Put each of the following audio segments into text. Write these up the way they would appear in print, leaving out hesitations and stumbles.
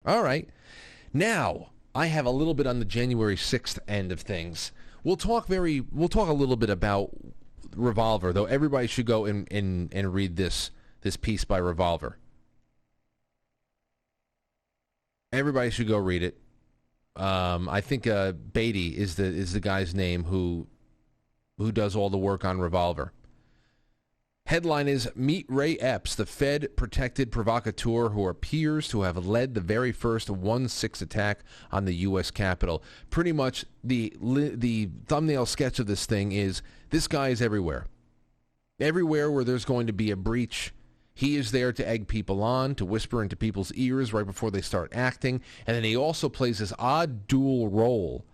All right. Now, I have a little bit on the January 6th end of things. We'll talk a little bit about Revolver, though everybody should go and read this piece by Revolver. Everybody should go read it. I think Beatty is the guy's name who does all the work on Revolver. Headline is, Meet Ray Epps, the Fed-protected provocateur who appears to have led the very first 1/6 attack on the U.S. Capitol. Pretty much the thumbnail sketch of this thing is, this guy is everywhere. Everywhere where there's going to be a breach, he is there to egg people on, to whisper into people's ears right before they start acting. And then he also plays this odd dual role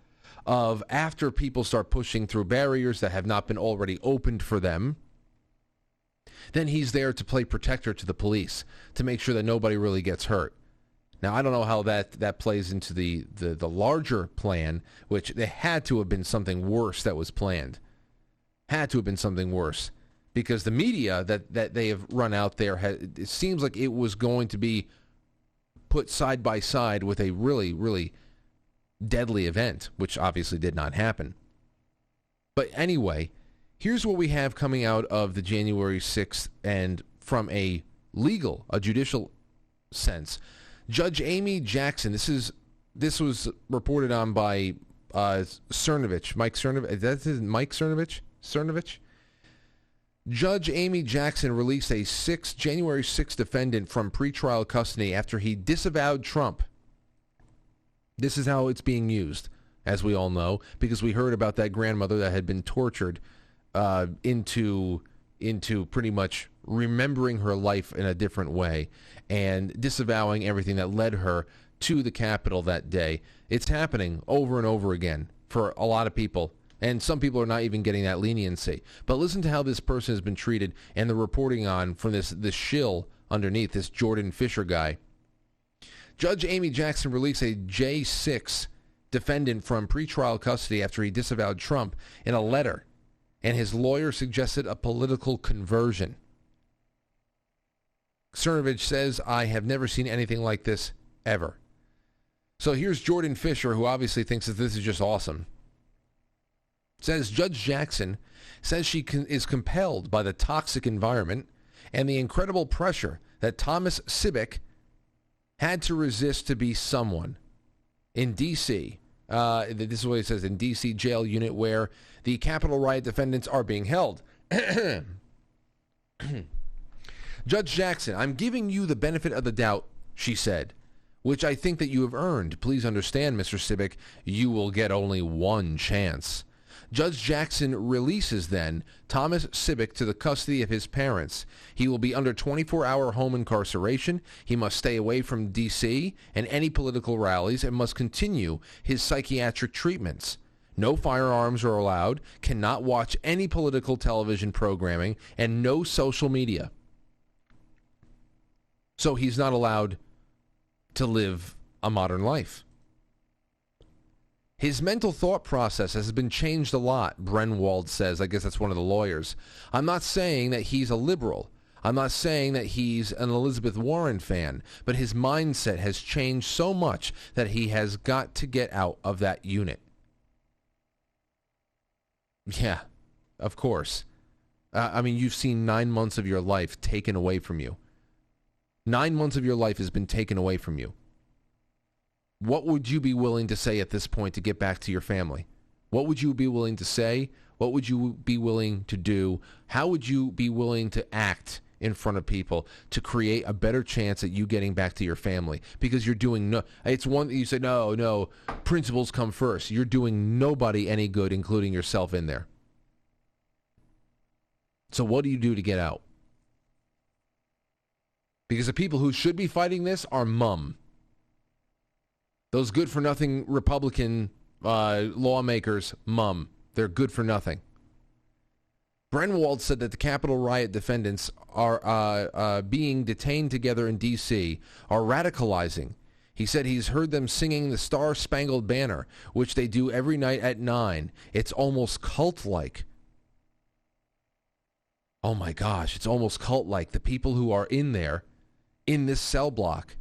of, after people start pushing through barriers that have not been already opened for them, then he's there to play protector to the police, to make sure that nobody really gets hurt. Now, I don't know how that plays into the larger plan, which there had to have been something worse that was planned. Had to have been something worse. Because the media that they have run out there, it seems like it was going to be put side by side with a really, really deadly event, which obviously did not happen. But anyway, here's what we have coming out of the January 6th, and from a judicial sense. Judge Amy Jackson, this was reported on by Cernovich, Mike Cernovich. That's his Mike Cernovich? Cernovich? Judge Amy Jackson released a January 6th defendant from pretrial custody after he disavowed Trump. This is how it's being used, as we all know, because we heard about that grandmother that had been tortured into pretty much remembering her life in a different way and disavowing everything that led her to the Capitol that day. It's happening over and over again for a lot of people. And some people are not even getting that leniency. But listen to how this person has been treated and the reporting on from this shill underneath, this Jordan Fisher guy. Judge Amy Jackson released a J6 defendant from pretrial custody after he disavowed Trump in a letter, and his lawyer suggested a political conversion. Cernovich says, I have never seen anything like this ever. So here's Jordan Fisher, who obviously thinks that this is just awesome. Says Judge Jackson says she is compelled by the toxic environment and the incredible pressure that Thomas Sibbick had to resist to be someone in D.C. This is what it says, in D.C. jail unit where the Capitol riot defendants are being held. Judge Jackson, I'm giving you the benefit of the doubt, she said, which I think that you have earned. Please understand, Mr. Sibbick, you will get only one chance. Judge Jackson releases, then, Thomas Sibbick to the custody of his parents. He will be under 24-hour home incarceration. He must stay away from D.C. and any political rallies and must continue his psychiatric treatments. No firearms are allowed, cannot watch any political television programming, and no social media. So he's not allowed to live a modern life. His mental thought process has been changed a lot, Brenwald says. I guess that's one of the lawyers. I'm not saying that he's a liberal. I'm not saying that he's an Elizabeth Warren fan, but his mindset has changed so much that he has got to get out of that unit. Yeah, of course. I mean, you've seen 9 months of your life taken away from you. 9 months of your life has been taken away from you. What would you be willing to say at this point to get back to your family? What would you be willing to say? What would you be willing to do? How would you be willing to act in front of people to create a better chance at you getting back to your family? Because you're doing it's one you say, no, principles come first. You're doing nobody any good, including yourself in there. So what do you do to get out? Because the people who should be fighting this are mum. Those good-for-nothing Republican lawmakers, mum. They're good for nothing. Brenwald said that the Capitol riot defendants are being detained together in D.C., are radicalizing. He said he's heard them singing the Star-Spangled Banner, which they do every night at 9. It's almost cult-like. Oh, my gosh, it's almost cult-like. The people who are in there, in this cell block,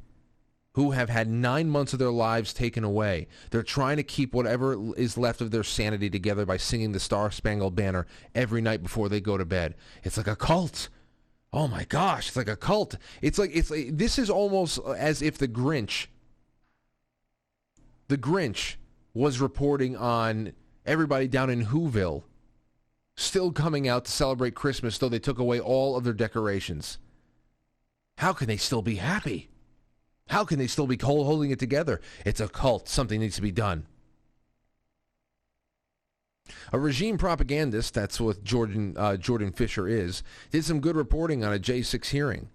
who have had 9 months of their lives taken away. They're trying to keep whatever is left of their sanity together by singing the Star-Spangled Banner every night before they go to bed. It's like a cult. Oh my gosh, it's like a cult. It's like this is almost as if the Grinch was reporting on everybody down in Whoville still coming out to celebrate Christmas, though they took away all of their decorations. How can they still be happy? How can they still be holding it together? It's a cult. Something needs to be done. A regime propagandist, that's what Jordan Fisher is, did some good reporting on a J6 hearing.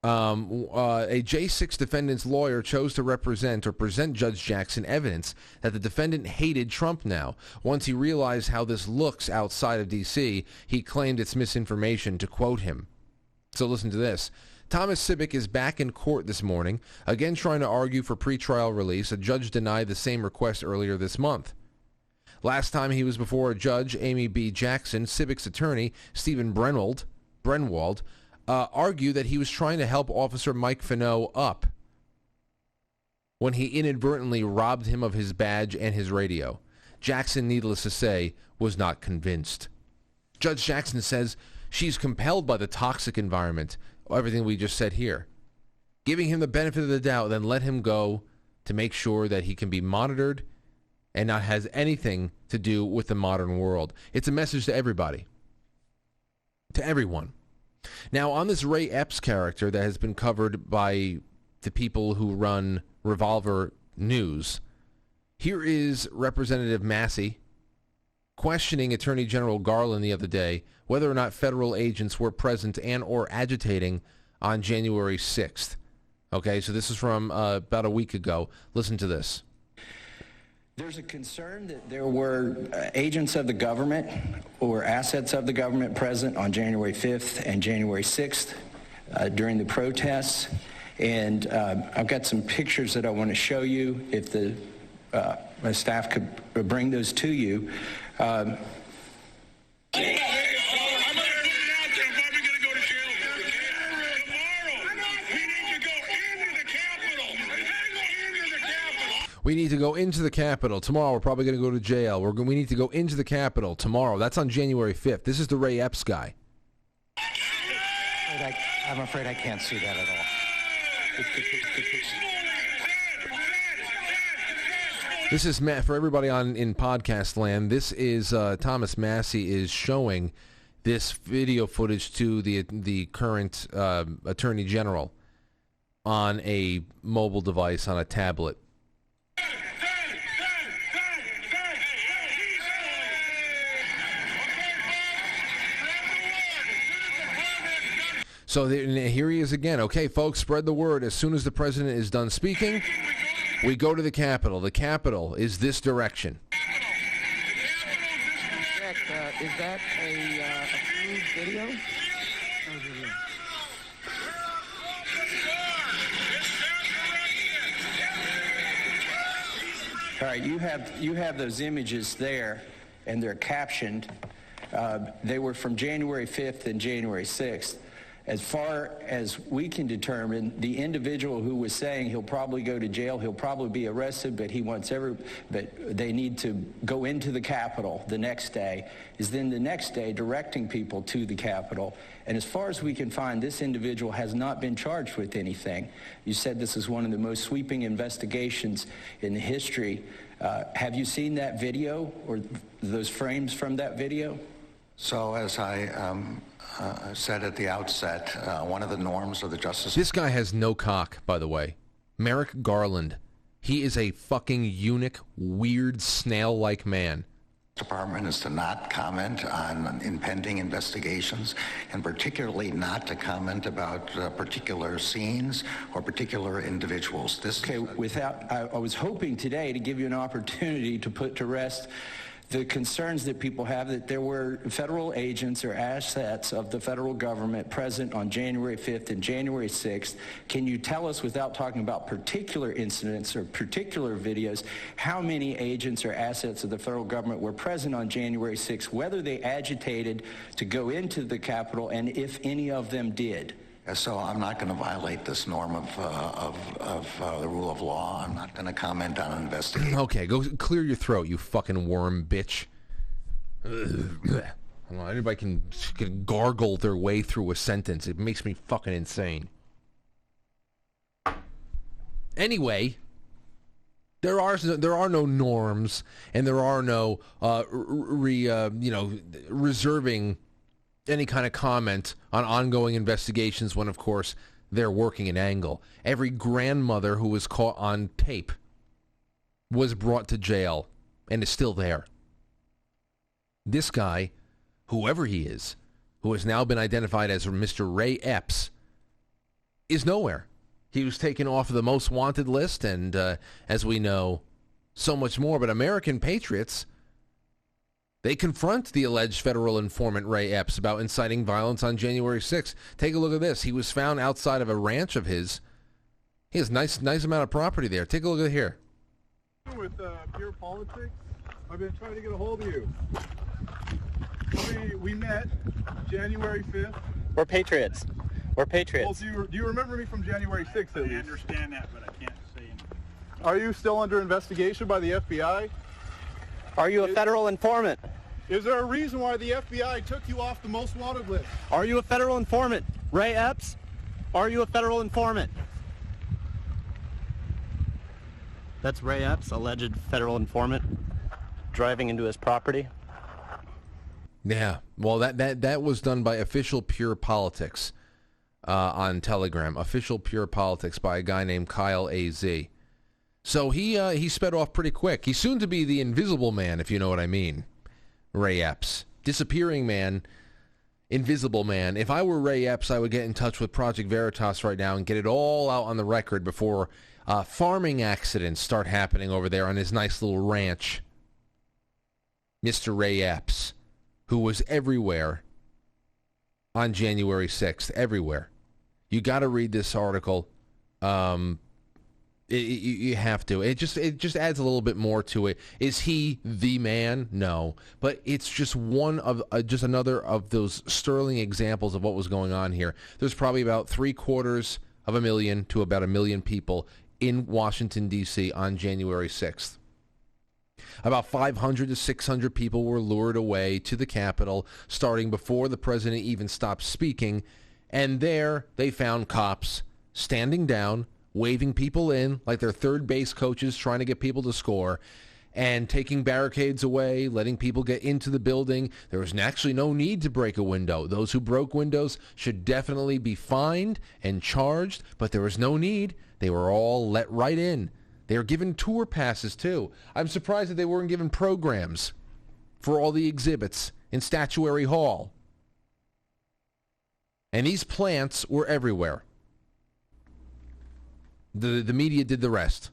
A J6 defendant's lawyer chose to present Judge Jackson evidence that the defendant hated Trump now. Once he realized how this looks outside of D.C., he claimed it's misinformation, to quote him. So listen to this. Thomas Cibic is back in court this morning, again trying to argue for pretrial release. A judge denied the same request earlier this month. Last time he was before a judge, Amy B. Jackson, Cibic's attorney, Stephen Brenwald, argued that he was trying to help Officer Mike Finot up when he inadvertently robbed him of his badge and his radio. Jackson, needless to say, was not convinced. Judge Jackson says she's compelled by the toxic environment, everything we just said here. Giving him the benefit of the doubt, then let him go to make sure that he can be monitored and not has anything to do with the modern world. It's a message to everybody, to everyone. Now, on this Ray Epps character that has been covered by the people who run Revolver News, here is Representative Massey questioning Attorney General Garland the other day whether or not federal agents were present and or agitating on January 6th. Okay, so this is from about a week ago. Listen to this. There's a concern that there were agents of the government or assets of the government present on January 5th and January 6th during the protests. And I've got some pictures that I want to show you. If my staff could bring those to you. We need to go into the Capitol. Tomorrow we're probably going to go to jail. We need to go into the Capitol tomorrow. That's on January 5th. This is the Ray Epps guy. I'm afraid I can't see that at all. This is Matt for everybody in podcast land. This is Thomas Massey is showing this video footage to the current Attorney General on a mobile device, on a tablet. So here he is again. Okay, folks, spread the word. As soon as the president is done speaking, we go to the Capitol. The Capitol is this direction. Is that a approved video? All right, you have those images there, and they're captioned. They were from January 5th and January 6th. As far as we can determine, the individual who was saying he'll probably go to jail, he'll probably be arrested, but but they need to go into the Capitol the next day, is then the next day directing people to the Capitol. And as far as we can find, this individual has not been charged with anything. You said this is one of the most sweeping investigations in history. Have you seen that video or those frames from that video? So as I said at the outset, one of the norms of the Justice... This guy has no cock, by the way. Merrick Garland. He is a fucking eunuch, weird, snail-like man. Department is to not comment on impending investigations, and particularly not to comment about particular scenes or particular individuals. I was hoping today to give you an opportunity to put to rest the concerns that people have that there were federal agents or assets of the federal government present on January 5th and January 6th. Can you tell us, without talking about particular incidents or particular videos, how many agents or assets of the federal government were present on January 6th, whether they agitated to go into the Capitol, and if any of them did? So I'm not going to violate this norm of the rule of law. I'm not going to comment on an investigation. Okay, go clear your throat, you fucking worm bitch. Ugh. I don't know, anybody can gargle their way through a sentence. It makes me fucking insane. Anyway, there are no norms, and there are no reserving any kind of comment on ongoing investigations when, of course, they're working an angle. Every grandmother who was caught on tape was brought to jail and is still there. This guy, whoever he is, who has now been identified as Mr. Ray Epps, is nowhere. He was taken off of the most wanted list and, as we know, so much more. But American patriots, they confront the alleged federal informant Ray Epps about inciting violence on January 6th. Take a look at this. He was found outside of a ranch of his. He has nice amount of property there. Take a look at here. With pure politics, I've been trying to get a hold of you. We met January 5th. We're patriots. We're patriots. Well, do you remember me from January 6th at least? I understand that, but I can't say anything. Are you still under investigation by the FBI? Are you a federal informant? Is there a reason why the FBI took you off the most wanted list? Are you a federal informant? Ray Epps? Are you a federal informant? That's Ray Epps, alleged federal informant, driving into his property. Yeah, well, that was done by Official Pure Politics on Telegram. Official Pure Politics by a guy named Kyle A.Z. So he sped off pretty quick. He's soon to be the Invisible Man, if you know what I mean. Ray Epps. Disappearing Man, Invisible Man. If I were Ray Epps, I would get in touch with Project Veritas right now and get it all out on the record before farming accidents start happening over there on his nice little ranch. Mr. Ray Epps, who was everywhere on January 6th, everywhere. You got to read this article. You have to. It just adds a little bit more to it. Is he the man? No, but it's just one of just another of those sterling examples of what was going on here. There's probably about 750,000 to about 1 million people in Washington, D.C. on January 6th. About 500 to 600 people were lured away to the Capitol, starting before the president even stopped speaking, and there they found cops standing down, waving people in like they're third base coaches trying to get people to score, and taking barricades away, letting people get into the building. There was actually no need to break a window. Those who broke windows should definitely be fined and charged, but there was no need. They were all let right in. They were given tour passes, too. I'm surprised that they weren't given programs for all the exhibits in Statuary Hall. And these plants were everywhere. The media did the rest.